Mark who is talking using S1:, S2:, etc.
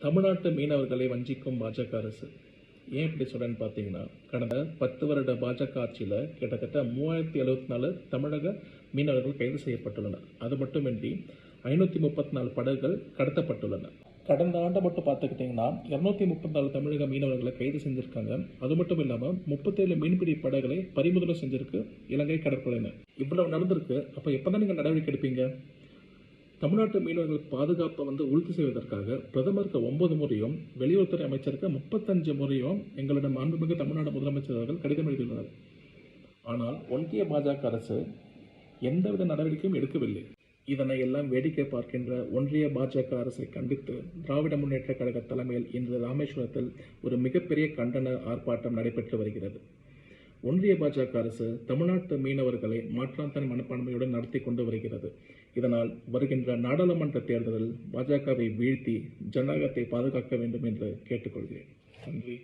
S1: தமிழ்நாட்டு மீனவர்களை வஞ்சிக்கும் பாஜக அரசு. ஏன் இப்படி சொல்றேன்னு பார்த்தீங்கன்னா, கடந்த 10 வருட பாஜக ஆட்சியில் கிட்டத்தட்ட 3074 தமிழக மீனவர்கள் கைது செய்யப்பட்டுள்ளனர். அது மட்டுமின்றி 534 படகுகள் கடத்தப்பட்டுள்ளன. கடந்த ஆண்டு மட்டும் பார்த்துக்கிட்டிங்கன்னா 234 தமிழக மீனவர்களை கைது செஞ்சுருக்காங்க. அது மட்டும் இல்லாமல் 37 மீன்பிடி படகுகளை பறிமுதல் செஞ்சிருக்கு இலங்கை கடற்படையினர். இவ்வளவு நடந்திருக்கு. அப்போ எப்போ தான் நீங்கள் நடவடிக்கை எடுப்பீங்க? தமிழ்நாட்டு மீனவர்கள் பாதுகாப்பை உறுதி செய்வதற்காக பிரதமருக்கு 9 முறையும் வெளியுறவுத்துறை அமைச்சருக்கு 35 முறையும் எங்களிடம் மாண்புமிகு தமிழ்நாடு முதலமைச்சர் அவர்கள் கடிதம் எழுதியுள்ளனர். ஆனால் ஒன்றிய பாஜக அரசு எந்தவித நடவடிக்கையும் எடுக்கவில்லை. இதனை எல்லாம் வேடிக்கை பார்க்கின்ற ஒன்றிய பாஜக அரசை கண்டித்து திராவிட முன்னேற்ற கழக தலைமையில் இன்று ராமேஸ்வரத்தில் ஒரு மிகப்பெரிய கண்டன ஆர்ப்பாட்டம் நடைபெற்று வருகிறது. ஒன்றிய பாஜக அரசு தமிழ்நாட்டு மீனவர்களை மாற்றாந்தன மனப்பான்மையுடன் நடத்தி கொண்டு வருகிறது. இதனால் வருகின்ற நாடாளுமன்ற தேர்தலில் பாஜகவை வீழ்த்தி ஜனநாயகத்தை பாதுகாக்க வேண்டும் என்று கேட்டுக்கொள்கிறேன். நன்றி.